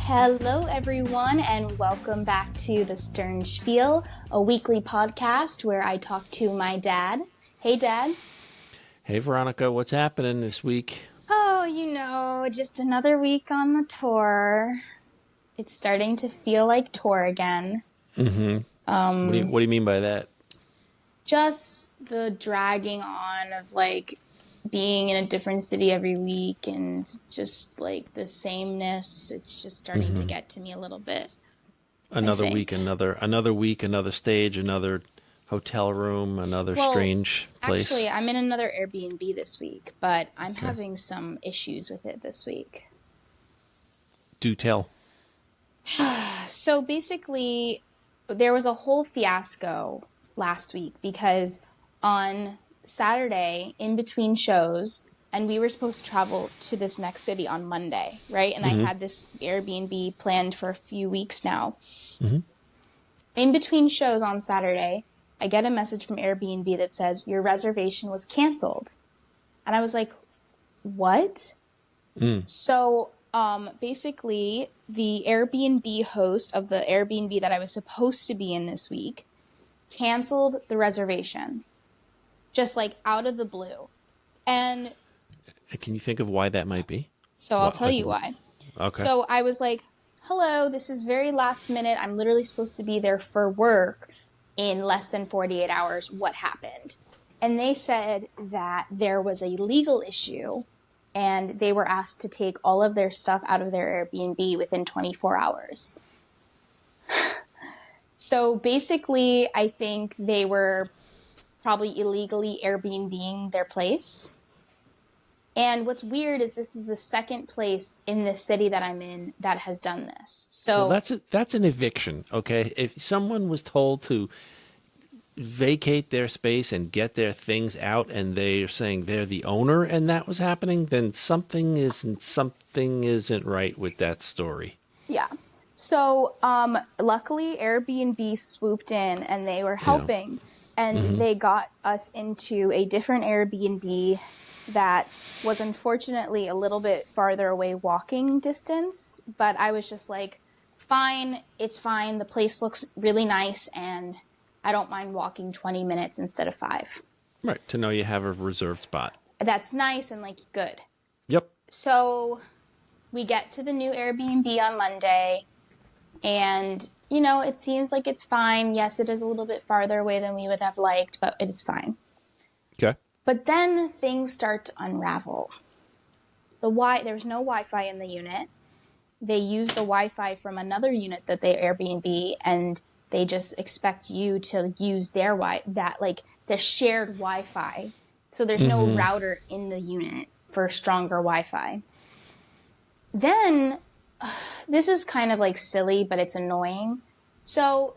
Hello, everyone, and welcome back to the Stern Spiel, a weekly podcast where I talk to my dad. Hey, Dad. Hey, Veronica, what's happening this week? Oh, just another week on the tour. It's starting to feel like tour again. Mm-hmm. What do you mean by that? Just the dragging on of, being in a different city every week and just, the sameness. It's just starting to get to me a little bit. Another week, another stage, another hotel room, another strange place. Actually, I'm in another Airbnb this week, but I'm having some issues with it this week. Do tell. So basically, there was a whole fiasco last week because on Saturday, in between shows, and we were supposed to travel to this next city on Monday, right? And I had this Airbnb planned for a few weeks now. Mm-hmm. In between shows on Saturday, I get a message from Airbnb that says, your reservation was canceled. And I was like, what? So basically, the Airbnb host of the Airbnb that I was supposed to be in this week canceled the reservation. Just out of the blue. And can you think of why that might be? So I'll tell you why. Okay. So I was like, hello, this is very last minute. I'm literally supposed to be there for work in less than 48 hours. What happened? And they said that there was a legal issue and they were asked to take all of their stuff out of their Airbnb within 24 hours. So basically, I think they were probably illegally Airbnb-ing their place. And what's weird is this is the second place in this city that I'm in that has done this. So that's an eviction, okay? If someone was told to vacate their space and get their things out and they're saying they're the owner and that was happening, then something isn't right with that story. Yeah. So luckily Airbnb swooped in and they were helping and they got us into a different Airbnb that was unfortunately a little bit farther away walking distance, but I was just like, fine, it's fine. The place looks really nice and I don't mind walking 20 minutes instead of 5. Right, to know you have a reserved spot. That's nice and good. Yep. So we get to the new Airbnb on Monday and, it seems like it's fine. Yes, it is a little bit farther away than we would have liked, but it's fine. Okay. But then things start to unravel. There's no Wi-Fi in the unit. They use the Wi-Fi from another unit that they Airbnb, and they just expect you to use their the shared Wi-Fi. So there's no router in the unit for stronger Wi-Fi. Then, this is kind of silly, but it's annoying. So,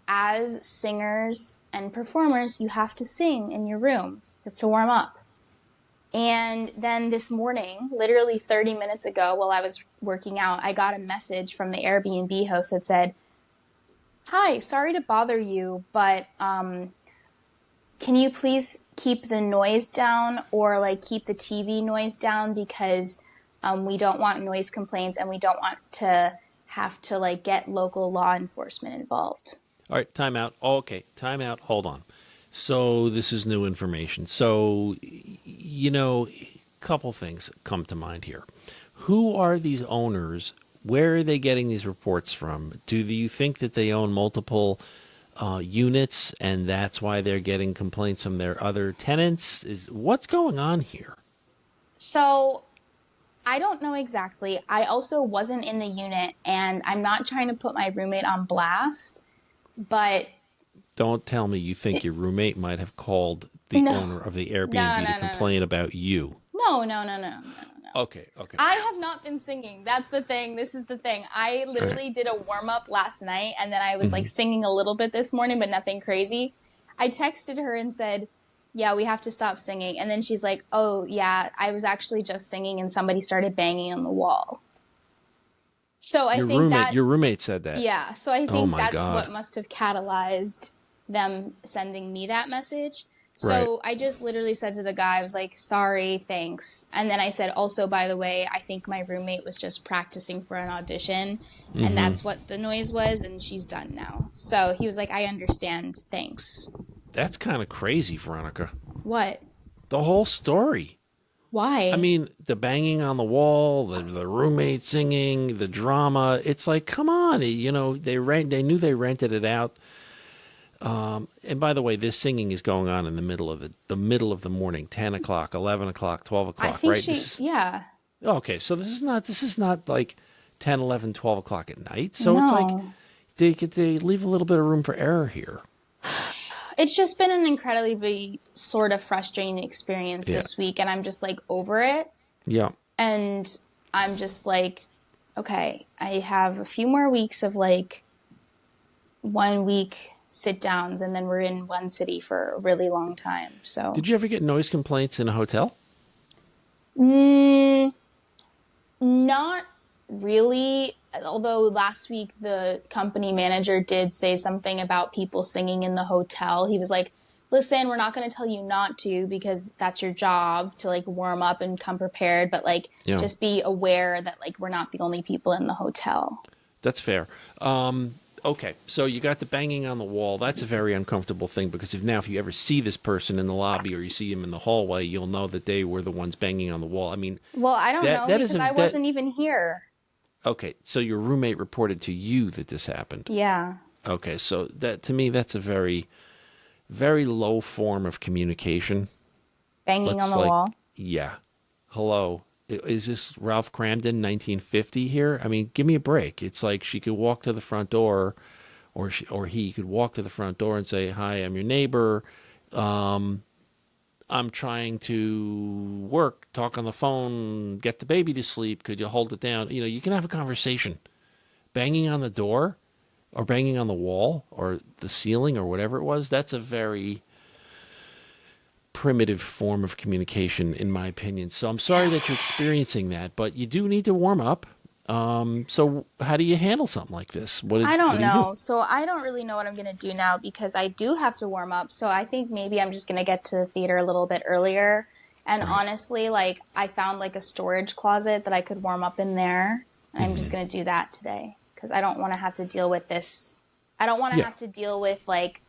as singers and performers, you have to sing in your room. You have to warm up. And then this morning, literally 30 minutes ago while I was working out, I got a message from the Airbnb host that said, hi, sorry to bother you, but can you please keep the noise down or keep the TV noise down because we don't want noise complaints and we don't want to have to get local law enforcement involved. All right, time out. Okay, time out. Hold on. So this is new information. So, couple things come to mind here. Who are these owners? Where are they getting these reports from? Do you think that they own multiple units and that's why they're getting complaints from their other tenants? What's going on here? So I don't know exactly. I also wasn't in the unit and I'm not trying to put my roommate on blast, but don't tell me you think your roommate might have called the owner of the Airbnb to complain about you. No. Okay. I have not been singing. That's the thing. This is the thing. I literally did a warm-up last night, and then I was singing a little bit this morning, but nothing crazy. I texted her and said, yeah, we have to stop singing. And then she's like, oh, yeah, I was actually just singing, and somebody started banging on the wall. So I think your roommate said that. Yeah, so I think that's what must have catalyzed them sending me that message. Right. So I just literally said to the guy, I was like, sorry, thanks. And then I said, also, by the way, I think my roommate was just practicing for an audition, and Mm-hmm. that's what the noise was, and she's done now. So he was like, I understand, thanks. That's kind of crazy, Veronica. What? The whole story. I Why? mean, the banging on the wall, the roommate singing, the drama. It's like, come on, they knew they rented it out. And by the way, this singing is going on in the middle of the middle of the morning, 10 o'clock, 11 o'clock, 12 I o'clock, think right? she, yeah. Okay. So this is not like 10, 11, 12 o'clock at night. So it's like No. they leave a little bit of room for error here. It's just been an incredibly sort of frustrating experience Yeah. this week, and I'm just like over it. Yeah. And I'm just like, okay, I have a few more weeks of like 1 week sit downs, and then we're in one city for a really long time. So, Did you ever get noise complaints in a hotel? mm, not really. Although last week the company manager did say something about people singing in the hotel. He was like, listen, we're not going to tell you not to because that's your job to like warm up and come prepared. But like, Yeah. just be aware that like we're not the only people in the hotel. That's fair. Okay, so you got the banging on the wall. That's a very uncomfortable thing because if you ever see this person in the lobby or you see him in the hallway, you'll know that they were the ones banging on the wall. I mean, Well, I don't know that because isn't I that. wasn't even here. Okay, so your roommate reported to you that this happened. Yeah. Okay, so that to me that's a very, very low form of communication. Banging on Let's the wall. yeah, hello. Is this Ralph Cramden 1950 here? I mean, give me a break. It's like she could walk to the front door, or he could walk to the front door and say, "Hi, I'm your neighbor. I'm trying to work, talk on the phone, get the baby to sleep. Could you hold it down?" You can have a conversation. Banging on the door, or banging on the wall, or the ceiling, or whatever it was. That's a very primitive form of communication, in my opinion. So I'm sorry that you're experiencing that, but you do need to warm up. So how do you handle something like this? I What don't do you do? know. So I don't really know what I'm going to do now because I do have to warm up. So I think maybe I'm just going to get to the theater a little bit earlier. And Right. honestly, like I found like a storage closet that I could warm up in there. And I'm just going to do that today because I don't want to have to deal with this. I don't want to Yeah. have to deal with like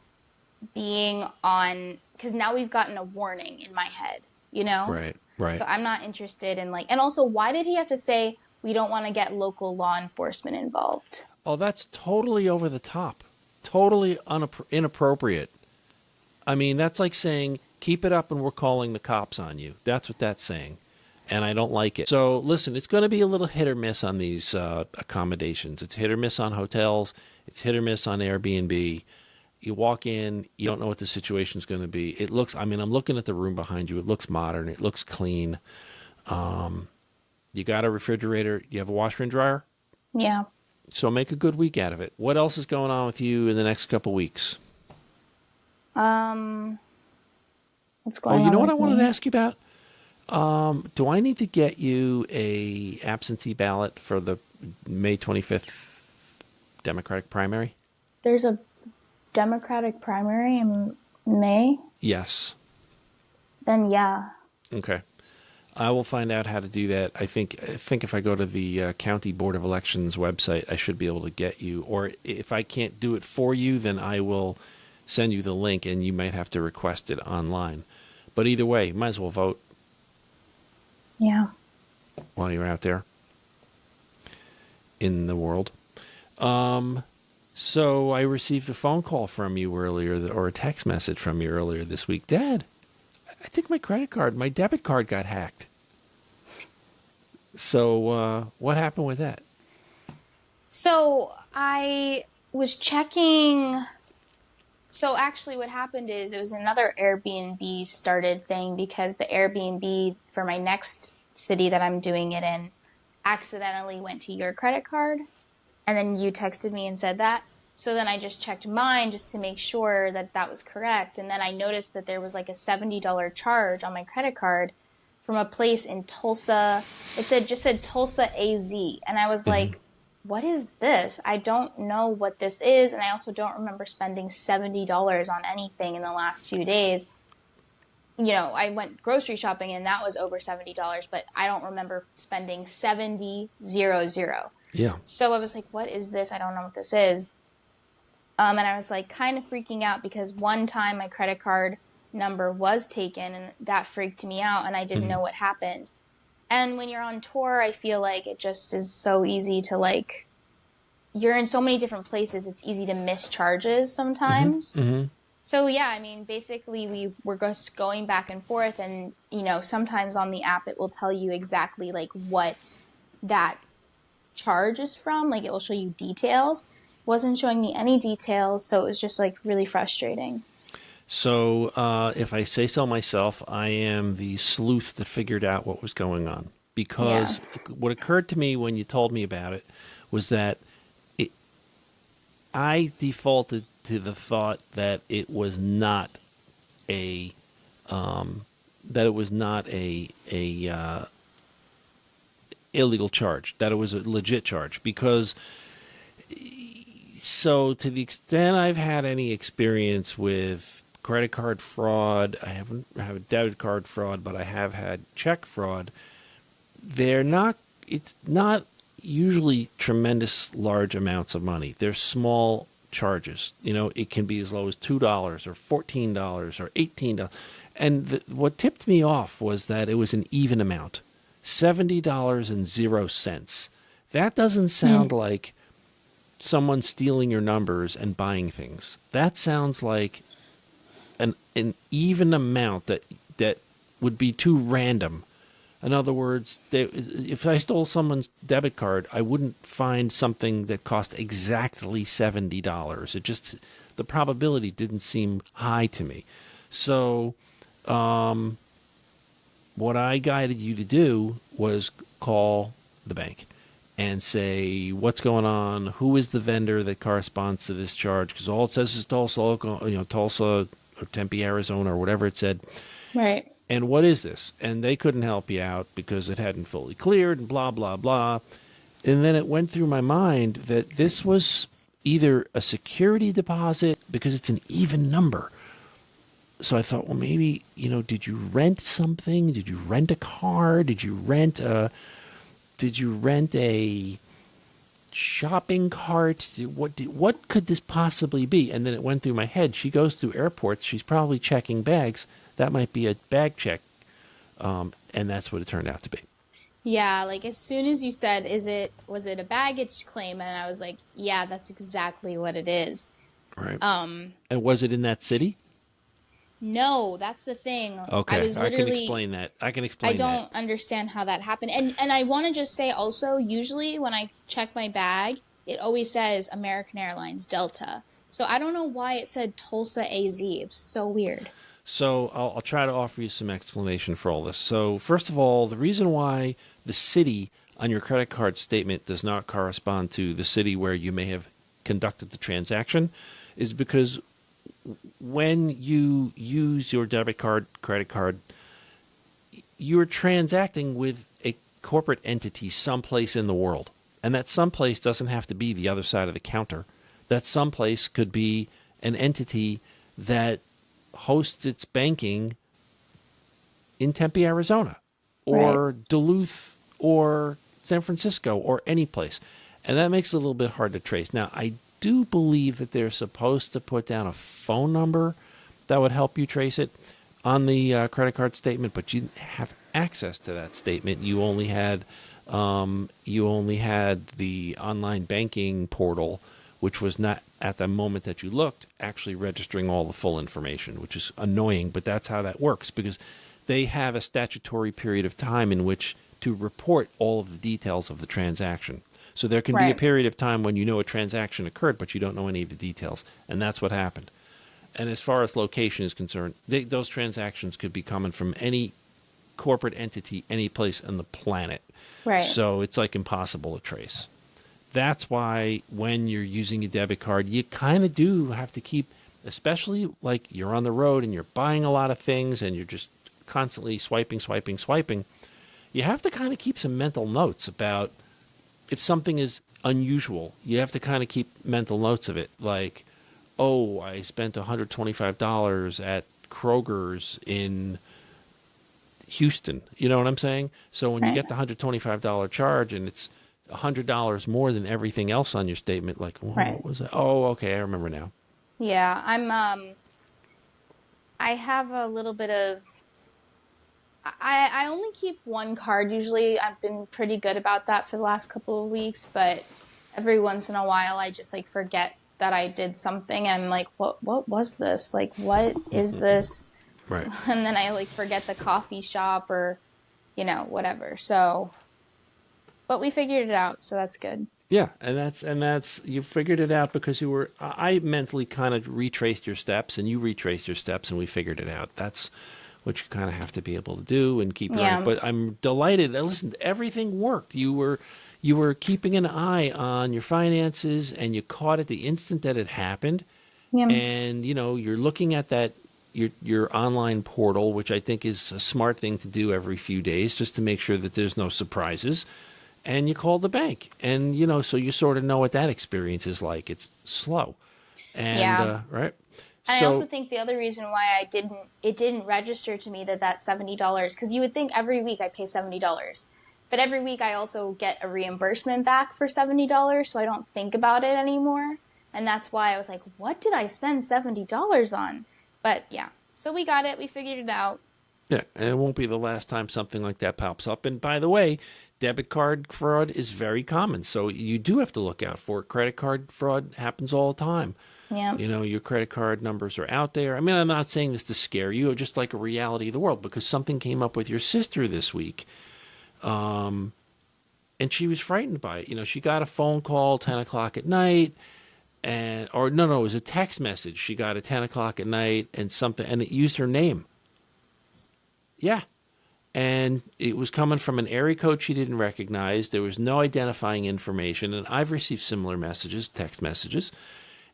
being on, because now we've gotten a warning in my head, you know? Right. Right. So I'm not interested in like, and also why did he have to say we don't want to get local law enforcement involved? Oh, that's totally over the top. Totally inappropriate. I mean, that's like saying, keep it up and we're calling the cops on you. That's what that's saying. And I don't like it. So listen, it's going to be a little hit or miss on these accommodations. It's hit or miss on hotels. It's hit or miss on Airbnb. You walk in, you don't know what the situation's going to be. It looks, I mean, I'm looking at the room behind you. It looks modern. It looks clean. You got a refrigerator. You have a washer and dryer. Yeah. So make a good week out of it. What else is going on with you in the next couple weeks? What's going on? You know what I with wanted me? to ask you about? Do I need to get you a absentee ballot for the May 25th Democratic primary? There's a Democratic primary in May? Yes. Then yeah. Okay. I will find out how to do that. I think if I go to the County Board of Elections website, I should be able to get you. Or if I can't do it for you, then I will send you the link, and you might have to request it online. But either way, might as well vote Yeah. while you're out there in the world. So I received a phone call from you earlier, or a text message from you earlier this week. Dad, I think my debit card got hacked. So what happened with that? So I was checking. So actually what happened is it was another Airbnb started thing because the Airbnb for my next city that I'm doing it in accidentally went to your credit card. And then you texted me and said that. So then I just checked mine just to make sure that that was correct. And then I noticed that there was like a $70 charge on my credit card from a place in Tulsa. It just said Tulsa AZ. And I was like, what is this? I don't know what this is. And I also don't remember spending $70 on anything in the last few days. I went grocery shopping and that was over $70, but I don't remember spending 70,000. Yeah. So I was like, what is this? I don't know what this is. And I was like kind of freaking out because one time my credit card number was taken and that freaked me out and I didn't know what happened. And when you're on tour, I feel like it just is so easy to like, you're in so many different places, it's easy to miss charges sometimes. So yeah, I mean, basically we were just going back and forth and, sometimes on the app it will tell you exactly like what that charge is from. Like it will show you details. Wasn't showing me any details, so it was just like really frustrating. So if I say so myself, I am the sleuth that figured out what was going on. Because what occurred to me when you told me about it was that I defaulted to the thought that it was not a illegal charge, that it was a legit charge. Because so to the extent I've had any experience with credit card fraud, I haven't had a debit card fraud, but I have had check fraud. It's not usually tremendous large amounts of money. They're small charges. It can be as low as $2 or $14 or $18. And what tipped me off was that it was an even amount, $70.00. That doesn't sound like someone stealing your numbers and buying things. That sounds like an even amount that would be too random. In other words, if I stole someone's debit card, I wouldn't find something that cost exactly $70. The probability didn't seem high to me. So what I guided you to do was call the bank and say, what's going on? Who is the vendor that corresponds to this charge? Because all it says is Tulsa, Tulsa or Tempe, Arizona, or whatever it said. Right. And what is this? And they couldn't help you out because it hadn't fully cleared and blah, blah, blah. And then it went through my mind that this was either a security deposit because it's an even number. So I thought, well, maybe, did you rent something? Did you rent a car? Did you rent a shopping cart? What could this possibly be? And then it went through my head. She goes through airports. She's probably checking bags. That might be a bag check. And that's what it turned out to be. Yeah, like as soon as you said, was it a baggage claim? And I was like, yeah, that's exactly what it is. Right. And was it in that city? No, that's the thing. Okay, I can explain that. I don't understand how that happened. And I want to just say also, usually when I check my bag, it always says American Airlines Delta. So I don't know why it said Tulsa AZ. It's so weird. So I'll try to offer you some explanation for all this. So first of all, the reason why the city on your credit card statement does not correspond to the city where you may have conducted the transaction is because when you use your debit card, credit card, you're transacting with a corporate entity someplace in the world. And that someplace doesn't have to be the other side of the counter. That someplace could be an entity that hosts its banking in Tempe, Arizona, or right. Duluth, or San Francisco, or any place. And that makes it a little bit hard to trace. Now, I do believe that they're supposed to put down a phone number that would help you trace it on the credit card statement, but you didn't have access to that statement. You only had the online banking portal, which was not at the moment that you looked actually registering all the full information, which is annoying, but that's how that works because they have a statutory period of time in which to report all of the details of the transaction. So there can be a period of time when you know a transaction occurred, but you don't know any of the details. And that's what happened. And as far as location is concerned, those transactions could be coming from any corporate entity, any place on the planet. Right. So it's like impossible to trace. That's why when you're using a debit card, you kind of do have to keep, especially like you're on the road and you're buying a lot of things and you're just constantly swiping. You have to kind of keep some mental notes about if something is unusual. You have to kind of keep mental notes of it. Like, oh, I spent $125 at Kroger's in Houston. You know what I'm saying? So when you Right. get the $125 charge and it's $100 more than everything else on your statement, like, well, Right. what was that? Oh, okay, I remember now. Yeah, I have a little bit of I only keep one card usually. I've been pretty good about that for the last couple of weeks, but every once in a while I just like forget that I did something. I'm like, what was this? Like, what is this? Right. And then I like forget the coffee shop or, whatever. So, but we figured it out, so that's good. Yeah, and that's you figured it out because you were. I mentally kind of retraced your steps, and you retraced your steps, and we figured it out. That's what you kind of have to be able to do and keep it right. Yeah. But I'm delighted. Listen, everything worked. You were keeping an eye on your finances, and you caught it the instant that it happened. Yeah. And you're looking at that your online portal, which I think is a smart thing to do every few days, just to make sure that there's no surprises. And you call the bank, and so you sort of know what that experience is like. It's slow, and Yeah. right. And I also So think the other reason why it didn't register to me that $70, because you would think every week I pay $70, but every week I also get a reimbursement back for $70, so I don't think about it anymore. And that's why I was like, what did I spend $70 on? But yeah, so we got it. We figured it out. yeah, and it won't be the last time something like that pops up. And by the way, debit card fraud is very common, so you do have to look out for it. Credit card fraud happens all the time. Yeah. Your credit card numbers are out there. I mean, I'm not saying this to scare you, just like a reality of the world, because something came up with your sister this week, and she was frightened by it. She got a phone call 10 o'clock at night, or no, it was a text message. She got at 10 o'clock at night and it used her name. Yeah. And it was coming from an area code she didn't recognize. There was no identifying information. And I've received similar messages, text messages.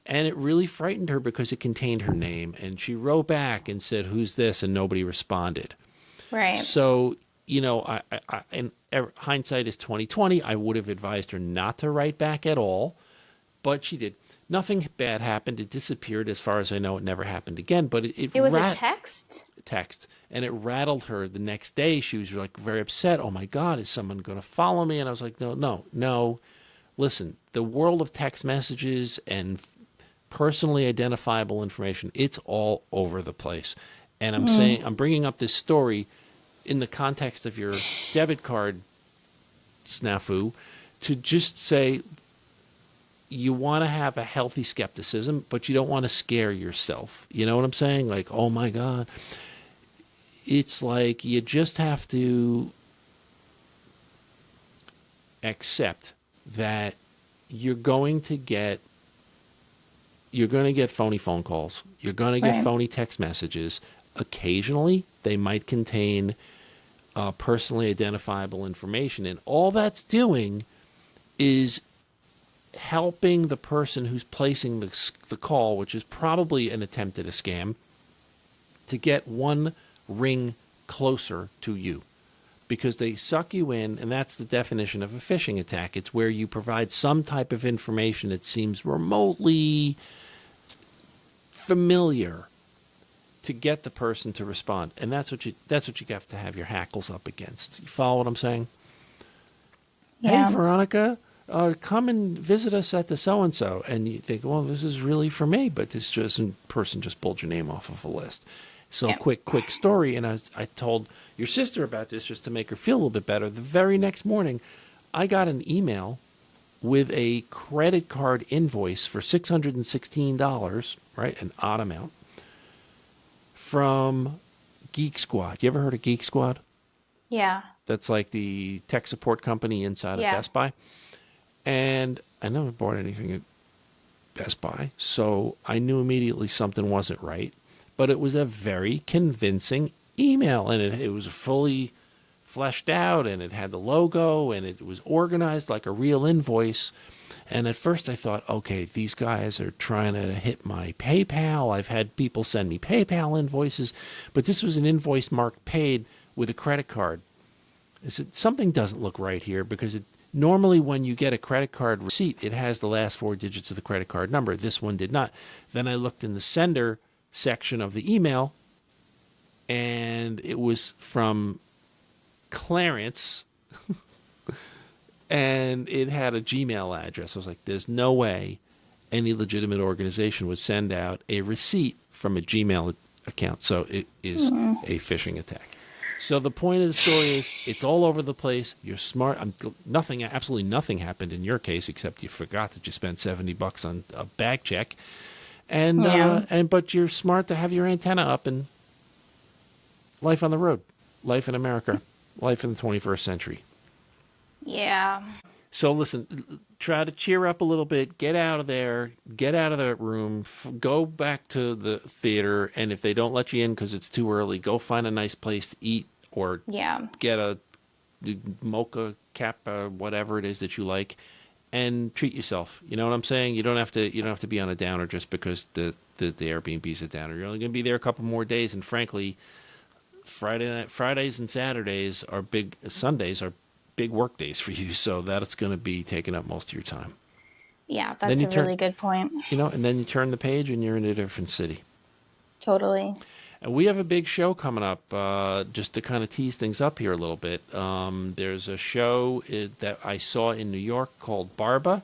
And it really frightened her because it contained her name. And she wrote back and said, "Who's this?" And nobody responded. Right. So, and hindsight is 2020. I would have advised her not to write back at all. But she did. Nothing bad happened. It disappeared. As far as I know, it never happened again. But It was a text? text, and it rattled her the next day. She was like very upset. Oh my God, is someone going to follow me? And I was like, no. Listen, the world of text messages and personally identifiable information, it's all over the place. And I'm bringing up this story in the context of your debit card snafu to just say you want to have a healthy skepticism, but you don't want to scare yourself. You know what I'm saying? Like, oh my God. It's like you just have to accept that you're going to get phony phone calls. You're going to get Right. phony text messages. Occasionally, they might contain personally identifiable information, and all that's doing is helping the person who's placing the call, which is probably an attempt at a scam, to get one ring closer to you, because they suck you in, and that's the definition of a phishing attack. It's where you provide some type of information that seems remotely familiar to get the person to respond, and that's what you have to have your hackles up against. You follow what I'm saying? Yeah. Hey, Veronica, come and visit us at the so and so, and you think, well, this is really for me, but this person just pulled your name off of a list. So Yeah. quick story, and I told your sister about this just to make her feel a little bit better. The very next morning, I got an email with a credit card invoice for $616, right, an odd amount, from Geek Squad. You ever heard of Geek Squad? Yeah. That's like the tech support company inside of Yeah. Best Buy. And I never bought anything at Best Buy, so I knew immediately something wasn't right. But it was a very convincing email, and it was fully fleshed out, and it had the logo, and it was organized like a real invoice. And at first I thought, okay, these guys are trying to hit my PayPal. I've had people send me PayPal invoices, but this was an invoice marked paid with a credit card. I said, something doesn't look right here, because normally when you get a credit card receipt, it has the last four digits of the credit card number. This one did not. Then I looked in the sender section of the email, and it was from Clarence, and it had a Gmail address. I was like, there's no way any legitimate organization would send out a receipt from a Gmail account. So it is a phishing attack. So the point of the story is it's all over the place. You're smart. Absolutely nothing happened in your case except you forgot that you spent $70 on a bag check. But you're smart to have your antenna up and life on the road, life in America, life in the 21st century. Yeah. So listen, try to cheer up a little bit, get out of there, get out of that room, go back to the theater, and if they don't let you in because it's too early, go find a nice place to eat or get a mocha kappa, whatever it is that you like, and treat yourself. You know what I'm saying? You don't have to be on a downer just because the Airbnb's a downer. You're only going to be there a couple more days, and frankly, Fridays and Saturdays are big. Sundays are big work days for you, so that's going to be taking up most of your time. Yeah, that's a really good point. And then you turn the page and you're in a different city. Totally. And we have a big show coming up, just to kind of tease things up here a little bit. There's a show that I saw in New York called Barba.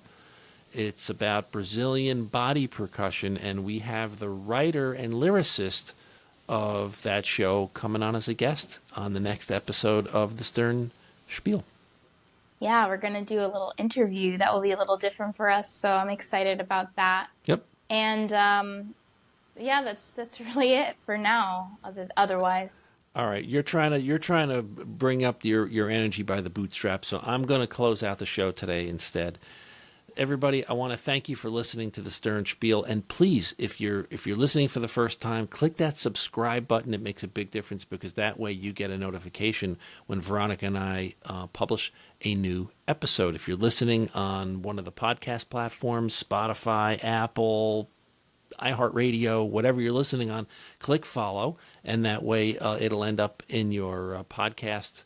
It's about Brazilian body percussion, and we have the writer and lyricist of that show coming on as a guest on the next episode of the Stern Spiel. Yeah, we're going to do a little interview that will be a little different for us, so I'm excited about that. Yep. And that's really it for now. Otherwise, all right, you're trying to bring up your energy by the bootstraps, so I'm going to close out the show today instead. Everybody, I want to thank you for listening to the Stern Spiel, and please, if you're listening for the first time, click that subscribe button. It makes a big difference because that way you get a notification when Veronica and I publish a new episode. If you're listening on one of the podcast platforms, Spotify, Apple, iHeartRadio, whatever you're listening on, click follow, and that way it'll end up in your podcast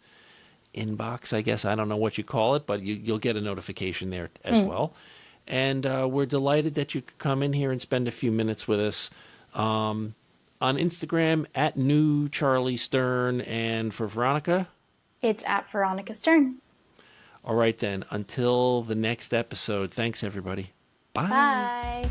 inbox, I guess. I don't know what you call it, but you'll get a notification there as well. And we're delighted that you could come in here and spend a few minutes with us on Instagram at New Charlie Stern, and for Veronica, it's at Veronica Stern. All right then, until the next episode, thanks everybody. Bye. Bye.